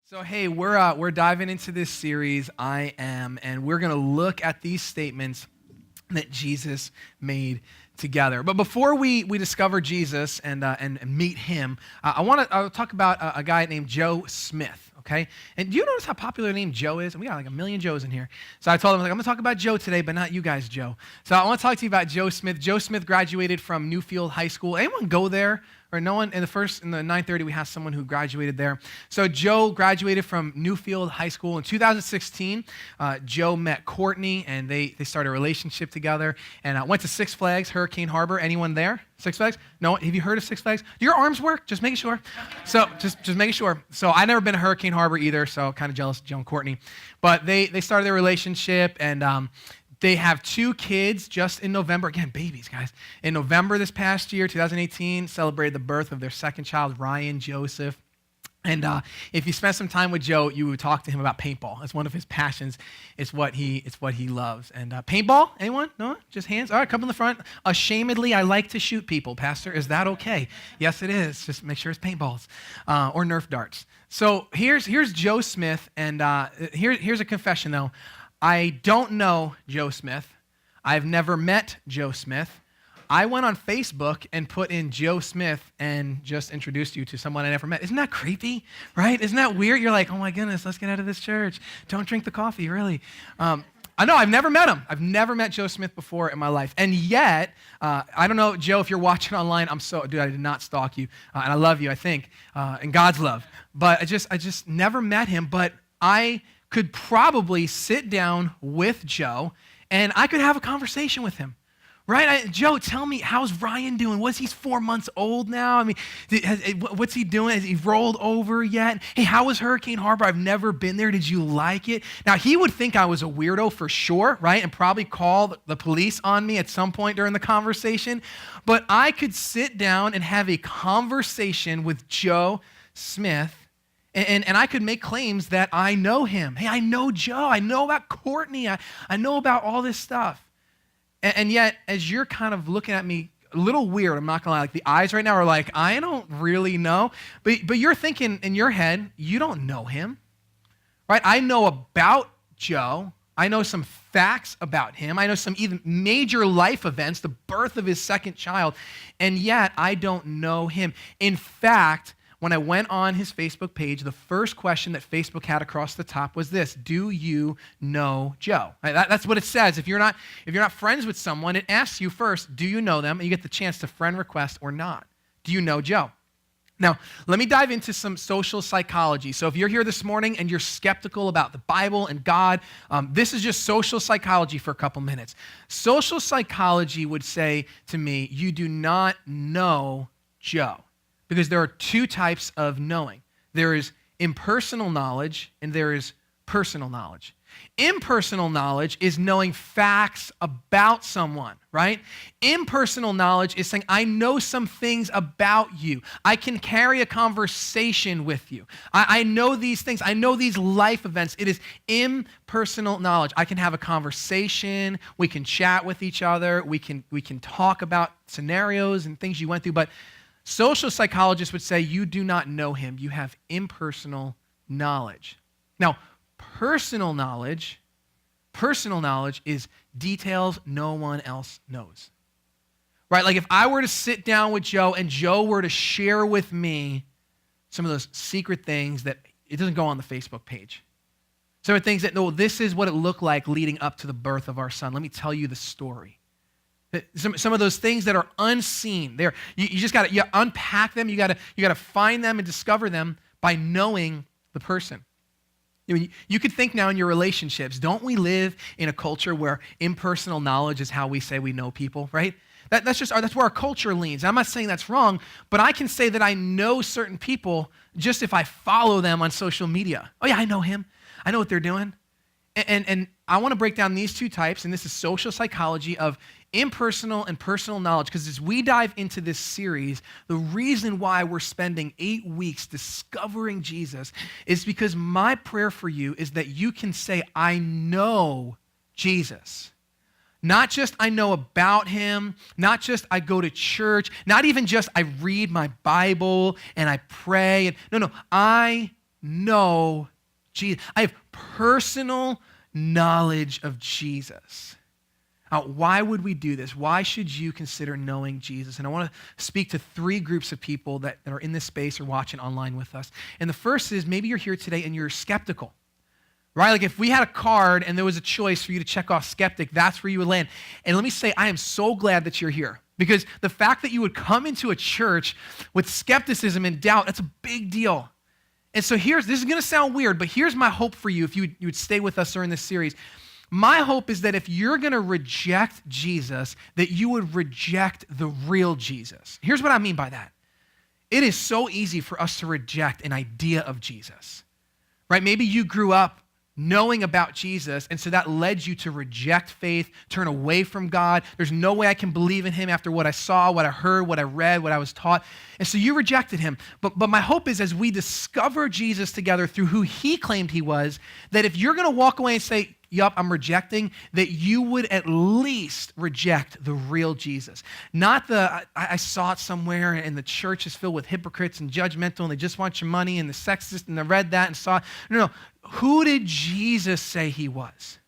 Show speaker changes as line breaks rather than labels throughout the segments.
So hey, we're diving into this series, I Am, and we're going to look at these statements that Jesus made together. But before we discover Jesus and meet him, I'll talk about a guy named Joe Smith. Okay, and do you notice how popular the name Joe is? And we got like a million Joes in here. So I told him, I'm going to talk about Joe today, but not you guys, Joe. So I want to talk to you about Joe Smith. Joe Smith graduated from Newfield High School. Anyone go there? Or no one? In the 9:30, we have someone who graduated there. So Joe graduated from Newfield High School. In 2016, Joe met Courtney, and they started a relationship together, and went to Six Flags, Hurricane Harbor. Anyone there? Six Flags? No? Have you heard of Six Flags? Do your arms work? Just making sure. So just making sure. So I've never been to Hurricane Harbor either, so kind of jealous of Joe and Courtney. But they started their relationship, and they have 2 kids just in November. Again, babies, guys. In November this past year, 2018, celebrated the birth of their second child, Ryan Joseph. And if you spent some time with Joe, you would talk to him about paintball. It's one of his passions. It's what he loves. And paintball, anyone? No? Just hands? All right, come in the front. Ashamedly, I like to shoot people, Pastor. Is that okay? Yes, it is. Just make sure it's paintballs or Nerf darts. So here's Joe Smith, and here's a confession, though. I don't know Joe Smith. I've never met Joe Smith. I went on Facebook and put in Joe Smith and just introduced you to someone I never met. Isn't that creepy, right? Isn't that weird? You're like, oh my goodness, let's get out of this church. Don't drink the coffee, really. I know, I've never met him. I've never met Joe Smith before in my life. And yet, I don't know, Joe, if you're watching online, dude, I did not stalk you. And I love you, I think, in God's love. But I just never met him, but I could probably sit down with Joe and I could have a conversation with him, right? Joe, tell me, how's Ryan doing? He's 4 months old now? I mean, what's he doing? Has he rolled over yet? Hey, how was Hurricane Harbor? I've never been there. Did you like it? Now, he would think I was a weirdo for sure, right? And probably call the police on me at some point during the conversation. But I could sit down and have a conversation with Joe Smith. And I could make claims that I know him. Hey, I know Joe. I know about Courtney. I know about all this stuff. And yet, as you're kind of looking at me a little weird, I'm not going to lie, like the eyes right now are like, I don't really know. But you're thinking in your head, you don't know him, right? I know about Joe. I know some facts about him. I know some even major life events, the birth of his second child, and yet I don't know him. In fact, when I went on his Facebook page, the first question that Facebook had across the top was this: do you know Joe? Right, that's what it says. If you're not friends with someone, it asks you first, do you know them? And you get the chance to friend request or not. Do you know Joe? Now, let me dive into some social psychology. So if you're here this morning and you're skeptical about the Bible and God, this is just social psychology for a couple minutes. Social psychology would say to me, you do not know Joe. Because there are 2 types of knowing. There is impersonal knowledge and there is personal knowledge. Impersonal knowledge is knowing facts about someone, right? Impersonal knowledge is saying, I know some things about you. I can carry a conversation with you. I know these things. I know these life events. It is impersonal knowledge. I can have a conversation. We can chat with each other. We can talk about scenarios and things you went through, but social psychologists would say you do not know him. You have impersonal knowledge. Now, personal knowledge is details no one else knows. Right? Like if I were to sit down with Joe and Joe were to share with me some of those secret things that it doesn't go on the Facebook page. Some of the things that, no, this is what it looked like leading up to the birth of our son. Let me tell you the story. Some of those things that are unseen, you just got to unpack them. You got to find them and discover them by knowing the person. You could think now in your relationships, don't we live in a culture where impersonal knowledge is how we say we know people, right? That's where our culture leans. I'm not saying that's wrong, but I can say that I know certain people just if I follow them on social media. Oh yeah, I know him. I know what they're doing. And I want to break down these 2 types, and this is social psychology of impersonal and personal knowledge, because as we dive into this series, the reason why we're spending 8 weeks discovering Jesus is because my prayer for you is that you can say, I know Jesus. Not just I know about him, not just I go to church, not even just I read my Bible and I pray. No, I know Jesus. I have personal knowledge of Jesus. Why would we do this? Why should you consider knowing Jesus? And I want to speak to three groups of people that are in this space or watching online with us. And the first is maybe you're here today and you're skeptical, right? Like if we had a card and there was a choice for you to check off skeptic, that's where you would land. And let me say, I am so glad that you're here, because the fact that you would come into a church with skepticism and doubt, that's a big deal. And so this is going to sound weird, but here's my hope for you if you would stay with us during this series. My hope is that if you're going to reject Jesus, that you would reject the real Jesus. Here's what I mean by that. It is so easy for us to reject an idea of Jesus, right? Maybe you grew up knowing about Jesus, and so that led you to reject faith, turn away from God. There's no way I can believe in him after what I saw, what I heard, what I read, what I was taught. And so you rejected him. But my hope is as we discover Jesus together through who he claimed he was, that if you're going to walk away and say, yup, I'm rejecting, that you would at least reject the real Jesus. Not I saw it somewhere and the church is filled with hypocrites and judgmental and they just want your money and the sexist and I read that and saw it. No. Who did Jesus say he was?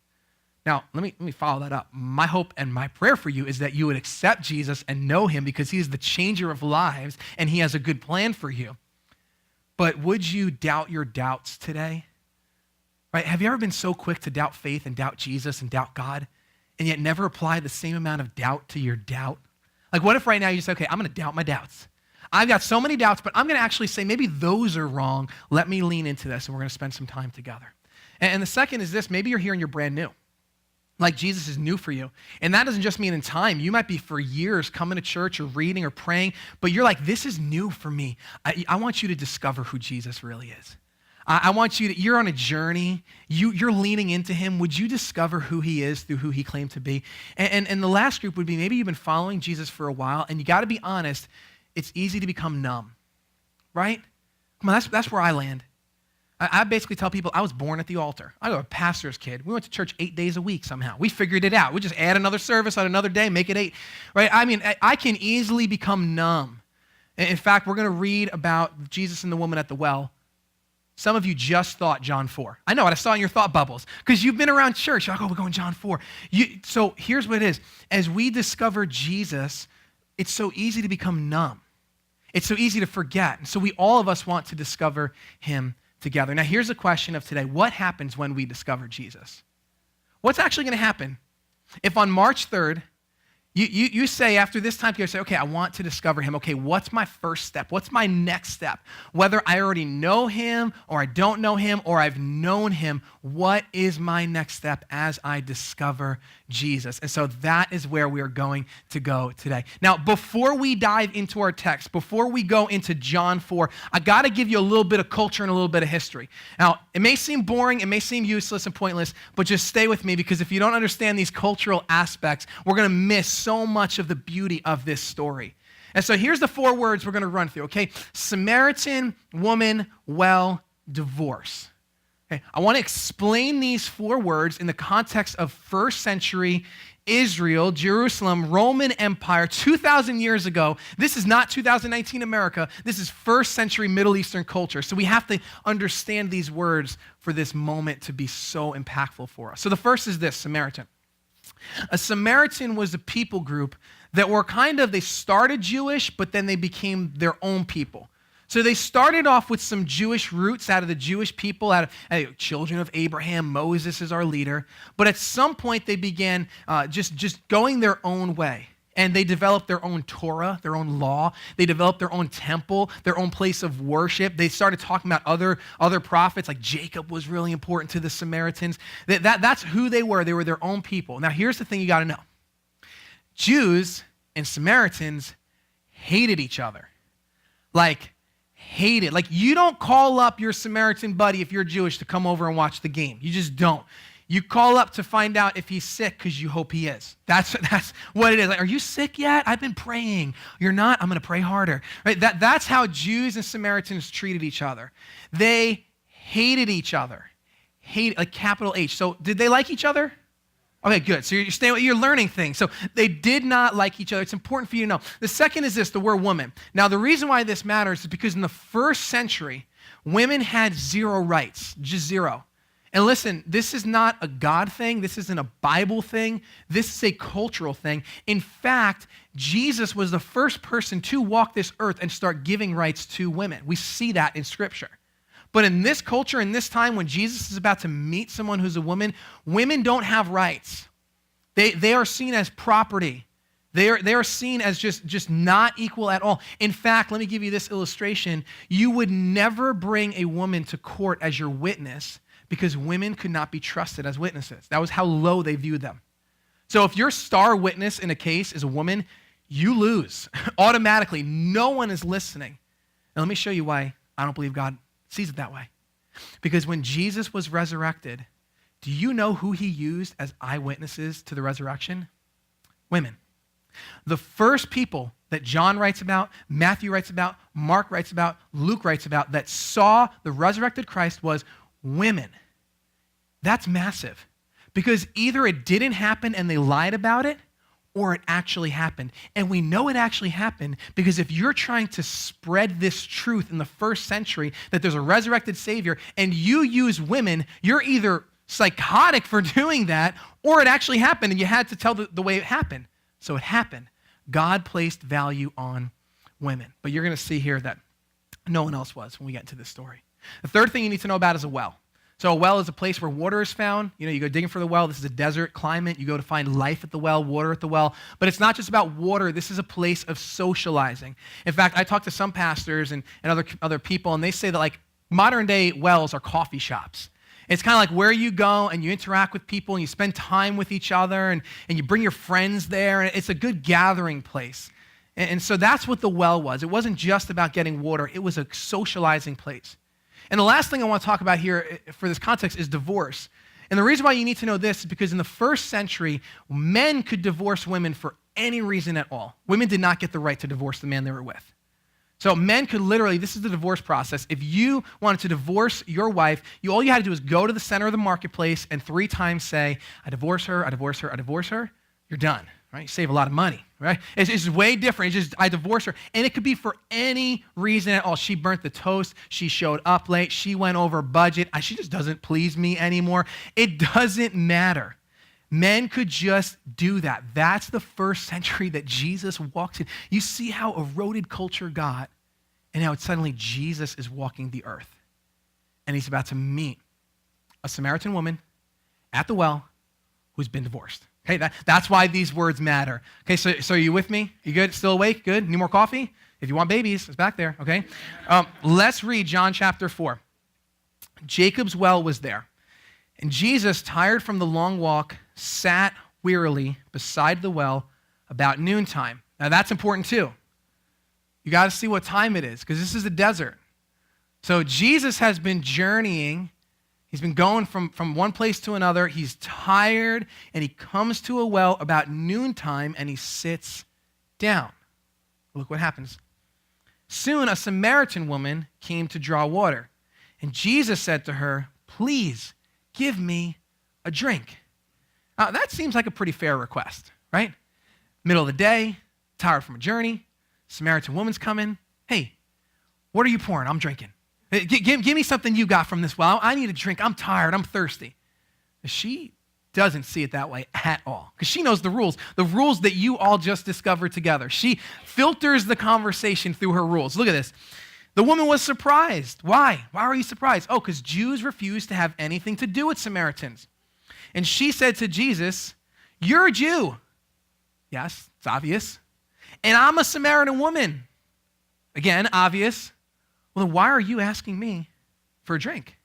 Now, let me follow that up. My hope and my prayer for you is that you would accept Jesus and know him because he is the changer of lives and he has a good plan for you. But would you doubt your doubts today? Right? Have you ever been so quick to doubt faith and doubt Jesus and doubt God and yet never apply the same amount of doubt to your doubt? Like what if right now you say, okay, I'm going to doubt my doubts. I've got so many doubts, but I'm going to actually say maybe those are wrong. Let me lean into this and we're going to spend some time together. And the second is this, maybe you're here and you're brand new. Like Jesus is new for you. And that doesn't just mean in time. You might be for years coming to church or reading or praying, but you're like, this is new for me. I want you to discover who Jesus really is. I want you're on a journey. You're leaning into him. Would you discover who he is through who he claimed to be? And the last group would be maybe you've been following Jesus for a while and you got to be honest, it's easy to become numb, right? Come on, that's where I land. I basically tell people I was born at the altar. I was a pastor's kid. We went to church 8 days a week somehow. We figured it out. We just add another service on another day, make it 8, right? I mean, I can easily become numb. In fact, we're going to read about Jesus and the woman at the well. Some of you just thought John 4. I know it. I saw it in your thought bubbles because you've been around church. You're like, oh, we're going John 4. So here's what it is. As we discover Jesus, it's so easy to become numb. It's so easy to forget. And so all of us want to discover him together. Now, here's the question of today. What happens when we discover Jesus? What's actually going to happen if on March 3rd, you say after this time period, say, okay, I want to discover him. Okay, what's my first step? What's my next step? Whether I already know him or I don't know him or I've known him, what is my next step as I discover Jesus? And so that is where we are going to go today. Now, before we dive into our text, before we go into John 4, I got to give you a little bit of culture and a little bit of history. Now, it may seem boring, it may seem useless and pointless, but just stay with me because if you don't understand these cultural aspects, we're going to miss so much of the beauty of this story. And so here's the 4 words we're going to run through, okay? Samaritan, woman, well, divorce. Okay, I want to explain these 4 words in the context of first century Israel, Jerusalem, Roman Empire, 2,000 years ago. This is not 2019 America. This is first century Middle Eastern culture. So we have to understand these words for this moment to be so impactful for us. So the first is this, Samaritan. A Samaritan was a people group that were they started Jewish, but then they became their own people. So they started off with some Jewish roots out of the Jewish people, out of children of Abraham. Moses is our leader. But at some point, they began just going their own way. And they developed their own Torah, their own law. They developed their own temple, their own place of worship. They started talking about other prophets, like Jacob was really important to the Samaritans. That's who they were. They were their own people. Now, here's the thing you got to know. Jews and Samaritans hated each other. Hated. You don't call up your Samaritan buddy if you're Jewish to come over and watch the game. You just don't. You call up to find out if he's sick because you hope he is. That's what it is. Are you sick yet? I've been praying. You're not? I'm going to pray harder. Right? That's how Jews and Samaritans treated each other. They hated each other. Capital H. So did they like each other? Okay, good. So you're learning things. So they did not like each other. It's important for you to know. The second is this, the word woman. Now, the reason why this matters is because in the first century, women had zero rights, just zero. And listen, this is not a God thing. This isn't a Bible thing. This is a cultural thing. In fact, Jesus was the first person to walk this earth and start giving rights to women. We see that in Scripture. But in this culture, in this time when Jesus is about to meet someone who's a woman, women don't have rights. They are seen as property. They are seen as just not equal at all. In fact, let me give you this illustration. You would never bring a woman to court as your witness because women could not be trusted as witnesses. That was how low they viewed them. So if your star witness in a case is a woman, you lose automatically. No one is listening. And let me show you why I don't believe God sees it that way. Because when Jesus was resurrected, do you know who he used as eyewitnesses to the resurrection? Women. The first people that John writes about, Matthew writes about, Mark writes about, Luke writes about that saw the resurrected Christ was women. That's massive because either it didn't happen and they lied about it or it actually happened. And we know it actually happened because if you're trying to spread this truth in the first century that there's a resurrected Savior and you use women, you're either psychotic for doing that or it actually happened and you had to tell the way it happened. So it happened. God placed value on women. But you're going to see here that no one else was when we get into this story. The third thing you need to know about is a well. So a well is a place where water is found. You go digging for the well. This is a desert climate. You go to find life at the well, water at the well. But it's not just about water. This is a place of socializing. In fact, I talked to some pastors and other people, and they say that like modern day wells are coffee shops. It's kind of like where you go and you interact with people and you spend time with each other and you bring your friends there. And it's a good gathering place. And so that's what the well was. It wasn't just about getting water. It was a socializing place. And the last thing I want to talk about here for this context is divorce. And the reason why you need to know this is because in the first century, men could divorce women for any reason at all. Women did not get the right to divorce the man they were with. So men could literally, this is the divorce process. If you wanted to divorce your wife, all you had to do is go to the center of the marketplace and 3 times say, I divorce her, I divorce her, I divorce her. You're done, right? You save a lot of money, right? It's just way different. It's just, I divorce her. And it could be for any reason at all. She burnt the toast. She showed up late. She went over budget. She just doesn't please me anymore. It doesn't matter. Men could just do that. That's the first century that Jesus walks in. You see how eroded culture got and how suddenly Jesus is walking the earth. And he's about to meet a Samaritan woman at the well who's been divorced. Okay, that's why these words matter. Okay, so are you with me? You good? Still awake? Good? Need more coffee? If you want babies, it's back there, okay? Let's read John chapter 4. Jacob's well was there. And Jesus, tired from the long walk, sat wearily beside the well about noontime. Now that's important too. You got to see what time it is because this is a desert. So Jesus has been journeying. He's been going from one place to another. He's tired and he comes to a well about noontime and he sits down. Look what happens. Soon a Samaritan woman came to draw water. And Jesus said to her, please give me a drink. That seems like a pretty fair request, right? Middle of the day, tired from a journey, Samaritan woman's coming. Hey, what are you pouring? I'm drinking. Give me something you got from this well. I need a drink. I'm tired. I'm thirsty. She doesn't see it that way at all because she knows the rules that you all just discovered together. She filters the conversation through her rules. Look at this. The woman was surprised. Why? Why are you surprised? Oh, because Jews refuse to have anything to do with Samaritans. And she said to Jesus, you're a Jew. Yes, it's obvious. And I'm a Samaritan woman. Again, obvious. Well, then why are you asking me for a drink?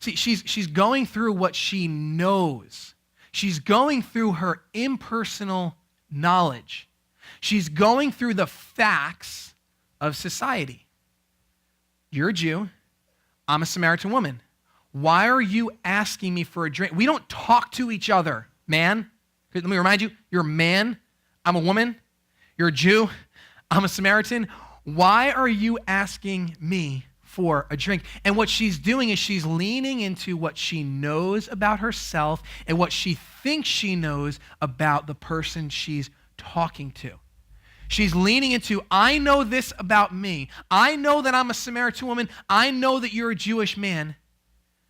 See, she's going through what she knows. She's going through her impersonal knowledge. She's going through the facts of society. You're a Jew. I'm a Samaritan woman. Why are you asking me for a drink? We don't talk to each other, man. Let me remind you, you're a man. I'm a woman. You're a Jew. I'm a Samaritan. Why are you asking me for a drink? And what she's doing is she's leaning into what she knows about herself and what she thinks she knows about the person she's talking to. She's leaning into, I know this about me. I know that I'm a Samaritan woman. I know that you're a Jewish man.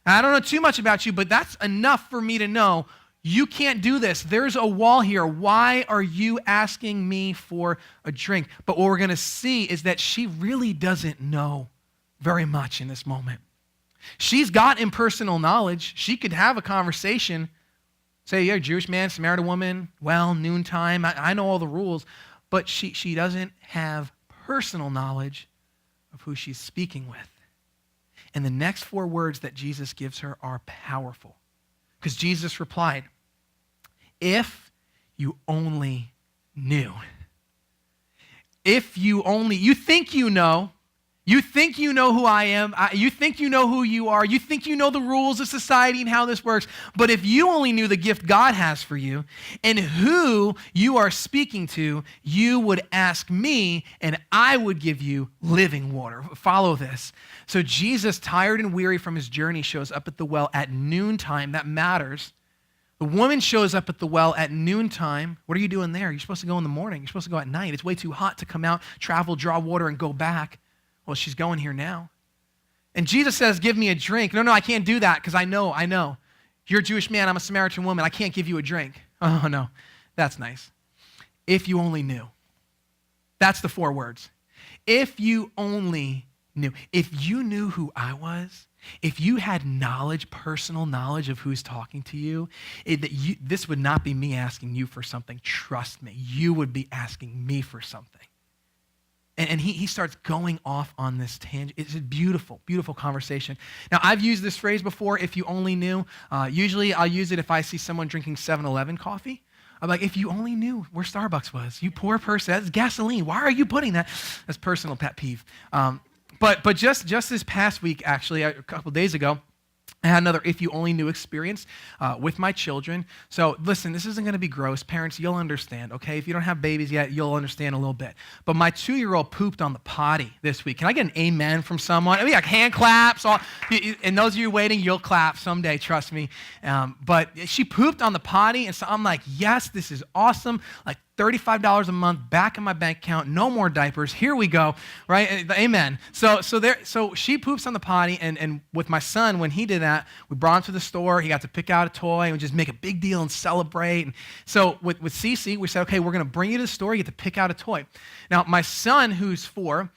I don't know too much about you, but that's enough for me to know you can't do this. There's a wall here. Why are you asking me for a drink? But what we're going to see is that she really doesn't know very much in this moment. She's got impersonal knowledge. She could have a conversation, say, you're a Jewish man, Samaritan woman, well, noontime. I know all the rules. But she doesn't have personal knowledge of who she's speaking with. And the next 4 words that Jesus gives her are powerful. Because Jesus replied, if you only knew. If you only, you think you know who I am, you think you know who you are, you think you know the rules of society and how this works, but if you only knew the gift God has for you and who you are speaking to, you would ask me and I would give you living water. Follow this. So Jesus, tired and weary from his journey, shows up at the well at noontime. That matters. The woman shows up at the well at noontime. What are you doing there? You're supposed to go in the morning. You're supposed to go at night. It's way too hot to come out, travel, draw water, and go back. Well, she's going here now. And Jesus says, give me a drink. No, I can't do that because I know. You're a Jewish man. I'm a Samaritan woman. I can't give you a drink. Oh, no. That's nice. If you only knew. That's the 4 words. If you only knew. If you knew who I was, if you had knowledge, personal knowledge of who's talking to you, this would not be me asking you for something. Trust me. You would be asking me for something. And he starts going off on this tangent. It's a beautiful, beautiful conversation. Now, I've used this phrase before, if you only knew. Usually, I'll use it if I see someone drinking 7-Eleven coffee. I'm like, if you only knew where Starbucks was, you poor person. That's gasoline. Why are you putting that? That's personal pet peeve. But just this past week, actually, a couple days ago, I had another if you only knew experience with my children. So listen, this isn't going to be gross. Parents, you'll understand, okay? If you don't have babies yet, you'll understand a little bit. But my 2-year-old pooped on the potty this week. Can I get an amen from someone? I mean, like hand claps. And those of you waiting, you'll clap someday, trust me. But she pooped on the potty, and so I'm like, yes, this is awesome. Like, $35 a month back in my bank account, no more diapers. Here we go, right? Amen. So she poops on the potty, and with my son, when he did that, we brought him to the store. He got to pick out a toy, and we just make a big deal and celebrate. And so with Cece, we said, okay, we're going to bring you to the store. You get to pick out a toy. Now, my son, who's 4,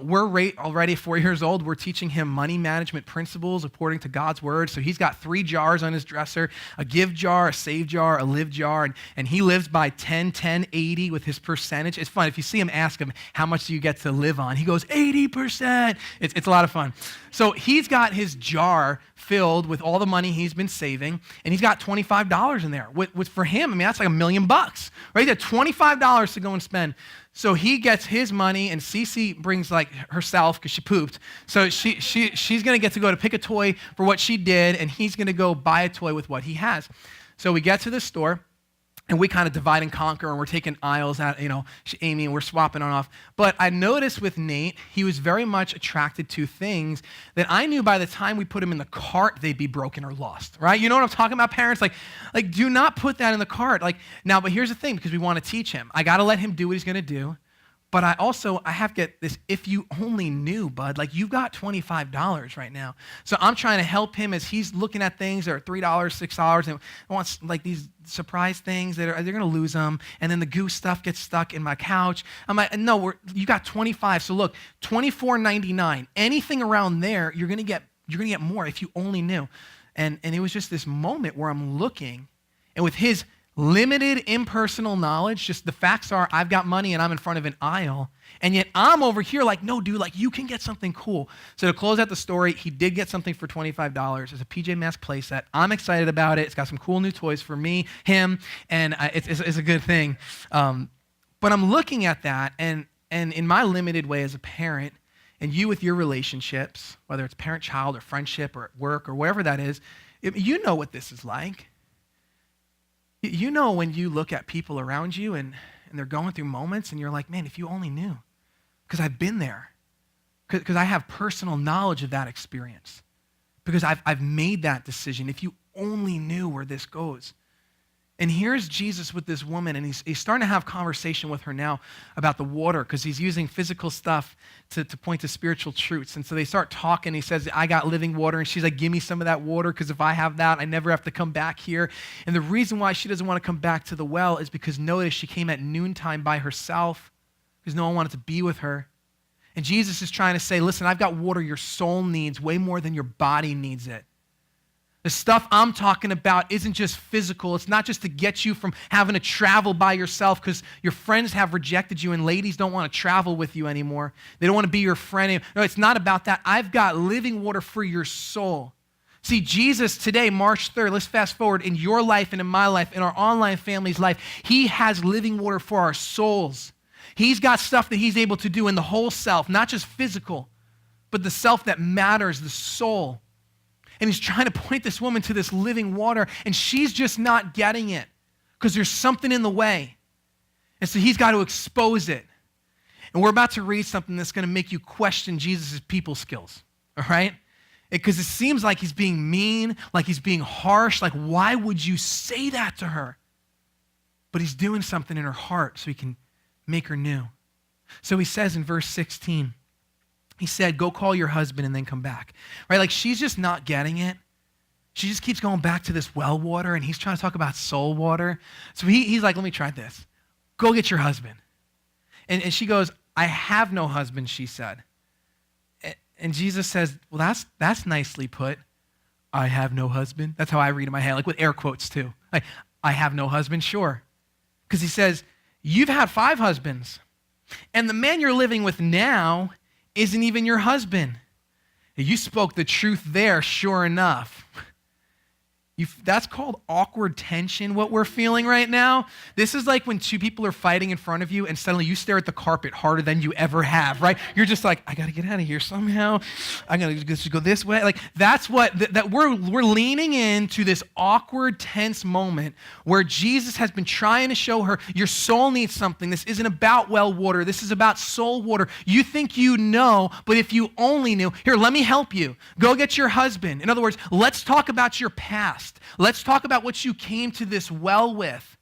we're already 4 years old. We're teaching him money management principles according to God's word. So he's got 3 jars on his dresser, a give jar, a save jar, a live jar, and he lives by 10, 10, 80 with his percentage. It's fun. If you see him, ask him, how much do you get to live on? He goes, 80%. It's a lot of fun. So he's got his jar filled with all the money he's been saving, and he's got $25 in there. With for him, I mean, that's like $1 million, right? He got $25 to go and spend. So he gets his money, and Cece brings like herself because she pooped. So she's going to get to go to pick a toy for what she did, and he's going to go buy a toy with what he has. So we get to the store, and we kind of divide and conquer, and we're taking aisles out, Amy, and we're swapping on off. But I noticed with Nate, he was very much attracted to things that I knew by the time we put him in the cart, they'd be broken or lost, right? You know what I'm talking about, parents? Like do not put that in the cart. But here's the thing, because we want to teach him. I got to let him do what he's going to do. But I have to get this, if you only knew, bud, you've got $25 right now. So I'm trying to help him as he's looking at things that are $3, $6, and wants these surprise things they're going to lose them. And then the goose stuff gets stuck in my couch. I'm like, no, you got 25. So look, $24.99, anything around there, you're going to get more if you only knew. And it was just this moment where I'm looking, and with his limited impersonal knowledge, just the facts are I've got money and I'm in front of an aisle, and yet I'm over here no, dude, you can get something cool. So to close out the story, he did get something for $25. It's a PJ Masks playset. I'm excited about it. It's got some cool new toys for me, him, and it's a good thing. But I'm looking at that, and in my limited way as a parent, and you with your relationships, whether it's parent-child or friendship or at work or wherever that is, you know what this is like. You know when you look at people around you and they're going through moments and you're like, man, if you only knew, because I've been there, because I have personal knowledge of that experience, because I've made that decision. If you only knew where this goes. And here's Jesus with this woman, and he's starting to have conversation with her now about the water because he's using physical stuff to point to spiritual truths. And so they start talking. He says, I got living water. And she's like, give me some of that water because if I have that, I never have to come back here. And the reason why she doesn't want to come back to the well is because notice she came at noontime by herself because no one wanted to be with her. And Jesus is trying to say, listen, I've got water your soul needs way more than your body needs it. The stuff I'm talking about isn't just physical. It's not just to get you from having to travel by yourself because your friends have rejected you and ladies don't want to travel with you anymore. They don't want to be your friend. No, it's not about that. I've got living water for your soul. See, Jesus today, March 3rd, let's fast forward, in your life and in my life, in our online family's life, he has living water for our souls. He's got stuff that he's able to do in the whole self, not just physical, but the self that matters, the soul. And he's trying to point this woman to this living water, and she's just not getting it because there's something in the way. And so he's got to expose it. And we're about to read something that's going to make you question Jesus' people skills, all right? Because it seems like he's being mean, like he's being harsh, like why would you say that to her? But he's doing something in her heart so he can make her new. So he says in verse 16, he said, go call your husband and then come back. Right? Like she's just not getting it. She just keeps going back to this well water and he's trying to talk about soul water. So he's like, let me try this. Go get your husband. And she goes, I have no husband, she said. And Jesus says, well, that's nicely put. I have no husband. That's how I read in my head, like with air quotes too. Like, I have no husband, sure. Because he says, you've had 5 husbands. And the man you're living with now isn't even your husband. You spoke the truth there, sure enough. That's called awkward tension, what we're feeling right now. This is like when 2 people are fighting in front of you and suddenly you stare at the carpet harder than you ever have, right? You're just like, I got to get out of here somehow. I'm going to just go this way. Like that's what, that we're leaning into this awkward, tense moment where Jesus has been trying to show her, your soul needs something. This isn't about well water. This is about soul water. You think you know, but if you only knew, here, let me help you. Go get your husband. In other words, let's talk about your past. Let's talk about what you came to this well with.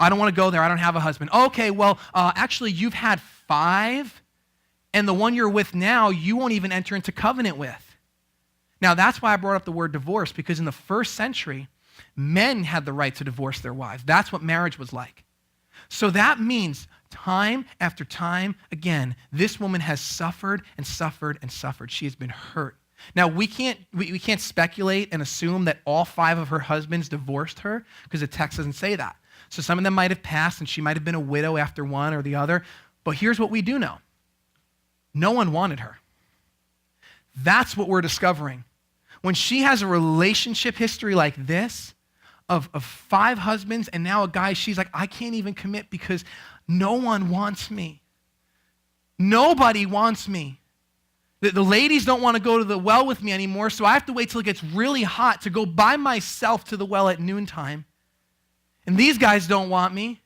I don't want to go there. I don't have a husband. Okay, well, actually, you've had 5, and the one you're with now, you won't even enter into covenant with. Now, that's why I brought up the word divorce, because in the first century, men had the right to divorce their wives. That's what marriage was like. So that means time after time, again, this woman has suffered and suffered and suffered. She has been hurt. Now, we can't speculate and assume that all 5 of her husbands divorced her because the text doesn't say that. So some of them might have passed and she might have been a widow after one or the other. But here's what we do know. No one wanted her. That's what we're discovering. When she has a relationship history like this of 5 husbands and now a guy, she's like, I can't even commit because no one wants me. Nobody wants me. The ladies don't want to go to the well with me anymore, so I have to wait till it gets really hot to go by myself to the well at noontime. And these guys don't want me.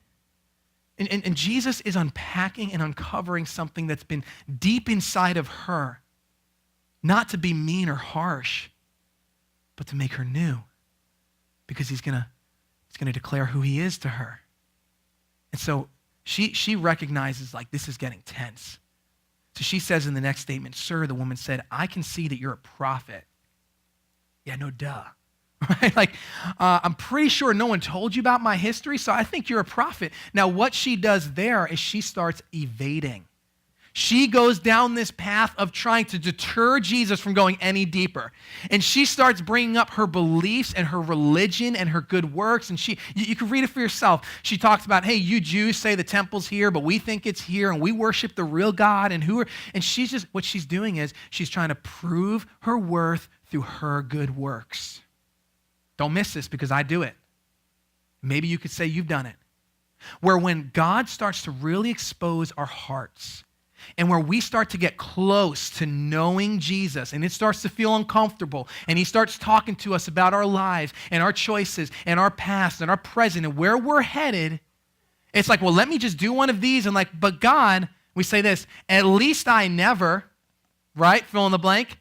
And Jesus is unpacking and uncovering something that's been deep inside of her, not to be mean or harsh, but to make her new, because he's gonna declare who he is to her. And so she recognizes, like, this is getting tense. So she says in the next statement, sir, the woman said, I can see that you're a prophet. Yeah, no duh. Right? Like, I'm pretty sure no one told you about my history, so I think you're a prophet. Now, what she does there is she starts evading. She goes down this path of trying to deter Jesus from going any deeper. And she starts bringing up her beliefs and her religion and her good works. And you can read it for yourself. She talks about, hey, you Jews say the temple's here, but we think it's here, and we worship the real God. And she's just, what she's doing is she's trying to prove her worth through her good works. Don't miss this because I do it. Maybe you could say you've done it. Where when God starts to really expose our hearts, and where we start to get close to knowing Jesus, and it starts to feel uncomfortable, and he starts talking to us about our lives and our choices and our past and our present and where we're headed, it's like, well, let me just do one of these. And like, but God, we say this, at least I never, right? Fill in the blank.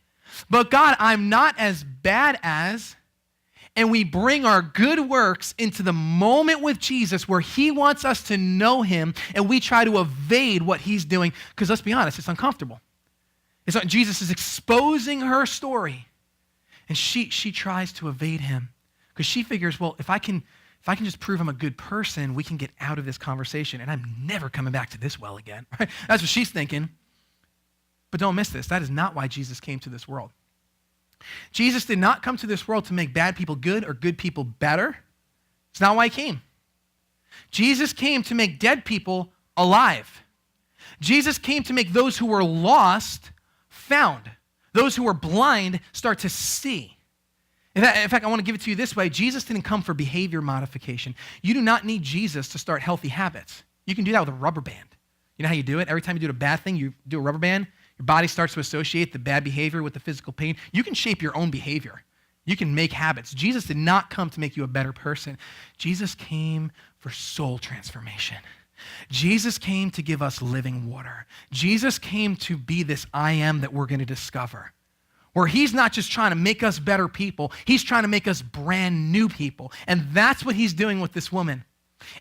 But God, I'm not as bad as, and we bring our good works into the moment with Jesus where he wants us to know him, and we try to evade what he's doing, because let's be honest, it's uncomfortable. Jesus is exposing her story, and she tries to evade him because she figures, well, if I can just prove I'm a good person, we can get out of this conversation, and I'm never coming back to this well again. Right? That's what she's thinking. But don't miss this. That is not why Jesus came to this world. Jesus did not come to this world to make bad people good or good people better. It's not why he came. Jesus came to make dead people alive. Jesus came to make those who were lost found. Those who were blind start to see. In fact, I want to give it to you this way. Jesus didn't come for behavior modification. You do not need Jesus to start healthy habits. You can do that with a rubber band. You know how you do it? Every time you do a bad thing, you do a rubber band. Your body starts to associate the bad behavior with the physical pain. You can shape your own behavior. You can make habits. Jesus did not come to make you a better person. Jesus came for soul transformation. Jesus came to give us living water. Jesus came to be this I am that we're going to discover. Where he's not just trying to make us better people, he's trying to make us brand new people. And that's what he's doing with this woman.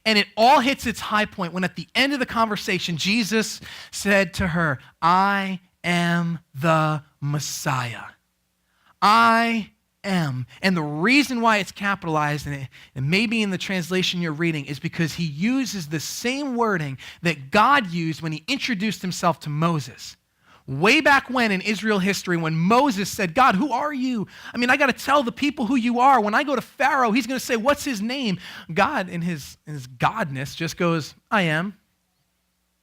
And it all hits its high point when at the end of the conversation, Jesus said to her, I am the Messiah. I am. And the reason why it's capitalized, and maybe in the translation you're reading, is because he uses the same wording that God used when he introduced himself to Moses. Way back when in Israel history, when Moses said, God, who are you? I mean, I got to tell the people who you are. When I go to Pharaoh, he's going to say, what's his name? God, in his godness, just goes, I am.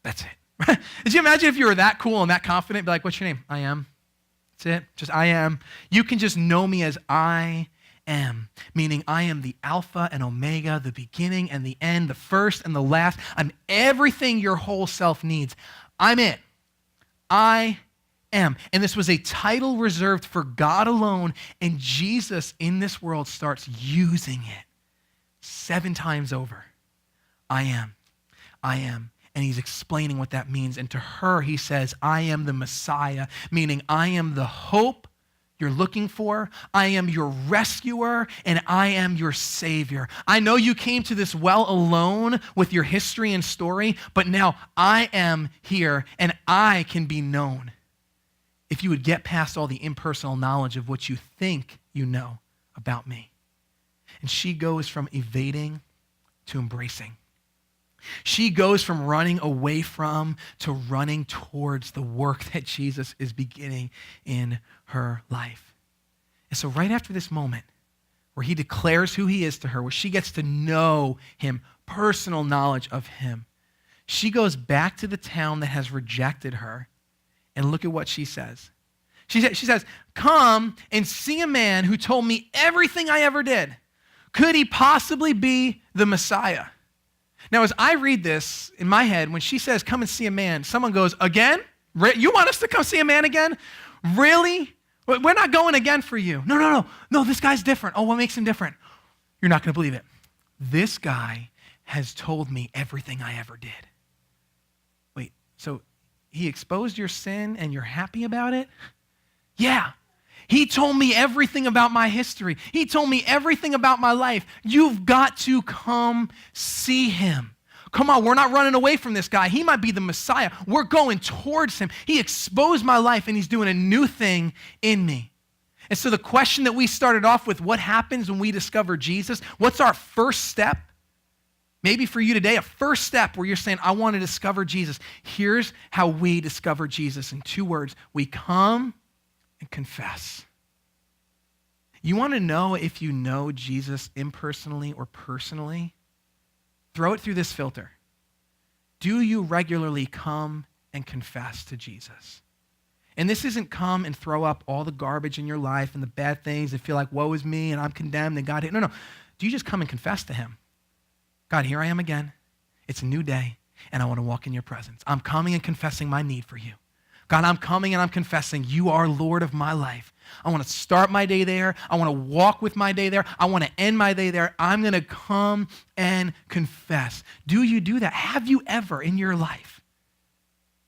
That's it. Did you imagine if you were that cool and that confident? Be like, what's your name? I am. That's it. Just I am. You can just know me as I am, meaning I am the Alpha and Omega, the beginning and the end, the first and the last. I'm everything your whole self needs. I'm it. I am. And this was a title reserved for God alone, and Jesus in this world starts using it 7 times over. I am. I am. And he's explaining what that means. And to her, he says, I am the Messiah, meaning I am the hope you're looking for. I am your rescuer, and I am your savior. I know you came to this well alone with your history and story, but now I am here, and I can be known. If you would get past all the impersonal knowledge of what you think you know about me. And she goes from evading to embracing. She goes from running away from to running towards the work that Jesus is beginning in her life. And so right after this moment where he declares who he is to her, where she gets to know him, personal knowledge of him, she goes back to the town that has rejected her, and look at what she says. She says, come and see a man who told me everything I ever did. Could he possibly be the Messiah? Now, as I read this in my head, when she says, come and see a man, someone goes, again? You want us to come see a man again? Really? We're not going again for you. No, this guy's different. Oh, what makes him different? You're not going to believe it. This guy has told me everything I ever did. Wait, so he exposed your sin and you're happy about it? Yeah. He told me everything about my history. He told me everything about my life. You've got to come see him. Come on, we're not running away from this guy. He might be the Messiah. We're going towards him. He exposed my life, and he's doing a new thing in me. And so the question that we started off with, what happens when we discover Jesus? What's our first step? Maybe for you today, a first step where you're saying, I want to discover Jesus. Here's how we discover Jesus in 2 words. We come and confess. You want to know if you know Jesus impersonally or personally? Throw it through this filter. Do you regularly come and confess to Jesus? And this isn't come and throw up all the garbage in your life and the bad things and feel like, woe is me and I'm condemned and God hate. No. Do you just come and confess to him? God, here I am again. It's a new day and I want to walk in your presence. I'm coming and confessing my need for you. God, I'm coming and I'm confessing you are Lord of my life. I want to start my day there. I want to walk with my day there. I want to end my day there. I'm going to come and confess. Do you do that? Have you ever in your life?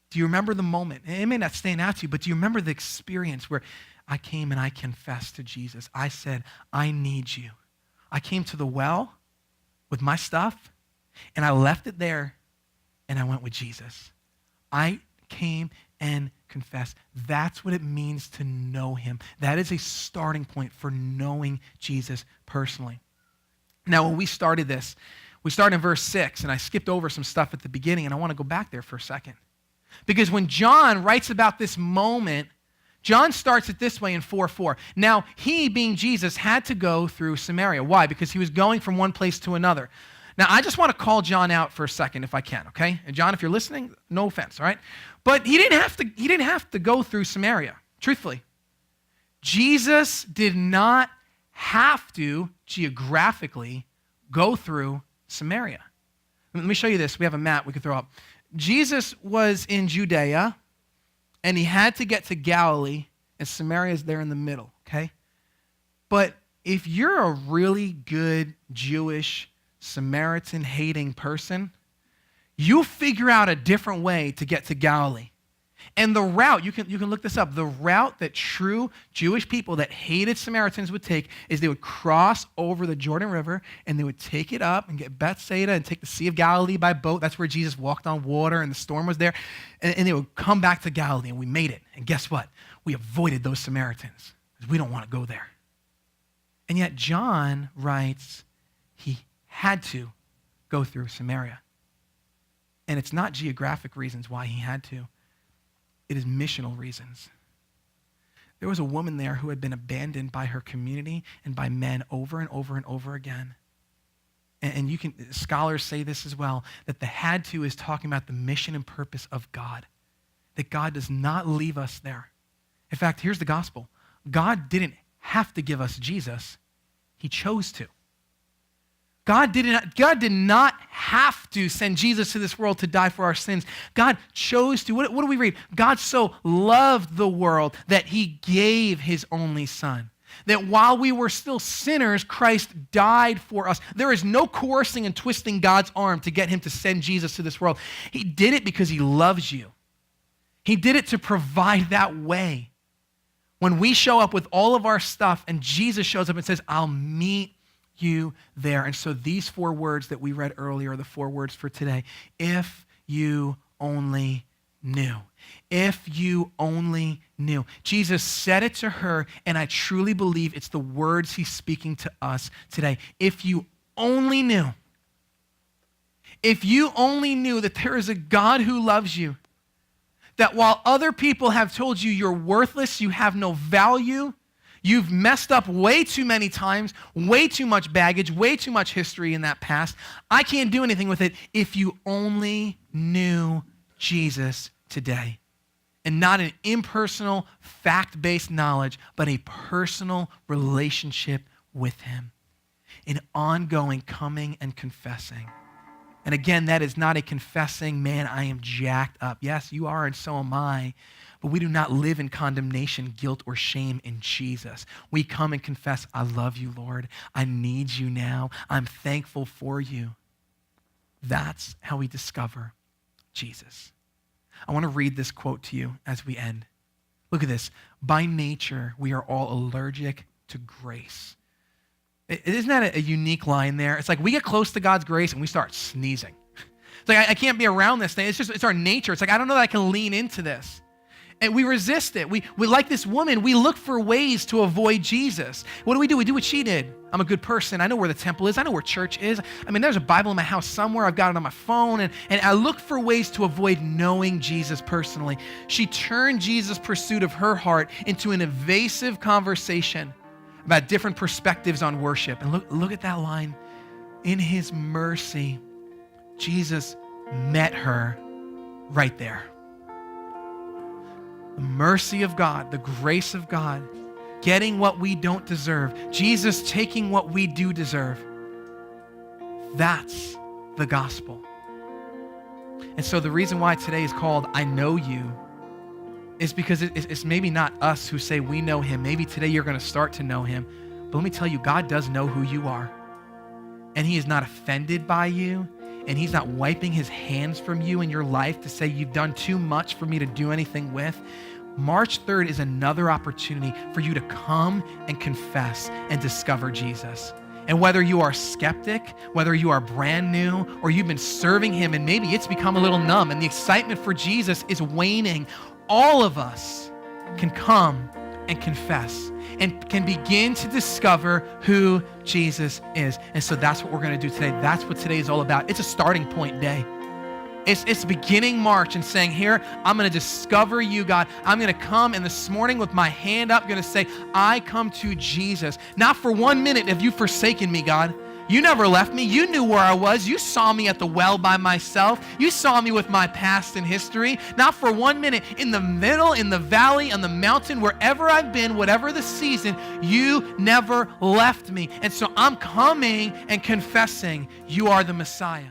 Do you remember the moment? It may not stand out to you, but do you remember the experience where I came and I confessed to Jesus? I said, I need you. I came to the well with my stuff, and I left it there, and I went with Jesus. I came and confessed. That's what it means to know him. That is a starting point for knowing Jesus personally. Now, when we started this, we started in verse 6, and I skipped over some stuff at the beginning, and I want to go back there for a second. Because when John writes about this moment, John starts it this way in 4:4. Now, he, being Jesus, had to go through Samaria. Why? Because he was going from one place to another. Now, I just want to call John out for a second if I can, okay? And John, if you're listening, no offense, all right? But he didn't have to go through Samaria, truthfully. Jesus did not have to geographically go through Samaria. Let me show you this. We have a map we could throw up. Jesus was in Judea, and he had to get to Galilee, and Samaria is there in the middle, okay? But if you're a really good Jewish Samaritan-hating person, you figure out a different way to get to Galilee. And the route, you can look this up, the route that true Jewish people that hated Samaritans would take is they would cross over the Jordan River, and they would take it up and get Bethsaida and take the Sea of Galilee by boat. That's where Jesus walked on water, and the storm was there. And they would come back to Galilee, and we made it. And guess what? We avoided those Samaritans because we don't want to go there. And yet John writes he had to go through Samaria. And it's not geographic reasons why he had to. It is missional reasons. There was a woman there who had been abandoned by her community and by men over and over and over again. And scholars say this as well, that the had to is talking about the mission and purpose of God. That God does not leave us there. In fact, here's the gospel. God didn't have to give us Jesus. He chose to. God did not have to send Jesus to this world to die for our sins. God chose to. What do we read? God so loved the world that he gave his only son. That while we were still sinners, Christ died for us. There is no coercing and twisting God's arm to get him to send Jesus to this world. He did it because he loves you. He did it to provide that way. When we show up with all of our stuff and Jesus shows up and says, I'll meet you there. And so these 4 words that we read earlier are the 4 words for today. If you only knew. If you only knew. Jesus said it to her, and I truly believe it's the words he's speaking to us today. If you only knew. If you only knew that there is a God who loves you, that while other people have told you you're worthless, you have no value, you've messed up way too many times, way too much baggage, way too much history in that past. I can't do anything with it. If you only knew Jesus today. And not an impersonal, fact-based knowledge, but a personal relationship with him. An ongoing coming and confessing. And again, that is not a confessing, man, I am jacked up. Yes, you are, and so am I. But we do not live in condemnation, guilt, or shame in Jesus. We come and confess, I love you, Lord. I need you now. I'm thankful for you. That's how we discover Jesus. I want to read this quote to you as we end. Look at this. By nature, we are all allergic to grace. Isn't that a unique line there? It's like we get close to God's grace and we start sneezing. It's like, I can't be around this thing. It's our nature. It's like, I don't know that I can lean into this. And we resist it. We like this woman, we look for ways to avoid Jesus. What do? We do what she did. I'm a good person. I know where the temple is. I know where church is. I mean, there's a Bible in my house somewhere. I've got it on my phone. And I look for ways to avoid knowing Jesus personally. She turned Jesus' pursuit of her heart into an evasive conversation about different perspectives on worship. And look at that line. In his mercy, Jesus met her right there. The mercy of God, the grace of God, getting what we don't deserve, Jesus taking what we do deserve. That's the gospel. And so the reason why today is called I Know You is because it's maybe not us who say we know him. Maybe today you're going to start to know him. But let me tell you, God does know who you are. And he is not offended by you. And he's not wiping his hands from you in your life to say you've done too much for me to do anything with. March 3rd is another opportunity for you to come and confess and discover Jesus. And whether you are a skeptic, whether you are brand new, or you've been serving him and maybe it's become a little numb and the excitement for Jesus is waning, all of us can come and confess and can begin to discover who Jesus is. And so that's what we're going to do today. That's what today is all about. It's a starting point day. It's beginning March and saying, here, I'm going to discover you, God. I'm going to come, and this morning with my hand up, I'm going to say, I come to Jesus. Not for 1 minute have you forsaken me, God. You never left me. You knew where I was. You saw me at the well by myself. You saw me with my past and history. Not for 1 minute. In the middle, in the valley, on the mountain, wherever I've been, whatever the season, you never left me. And so I'm coming and confessing you are the Messiah.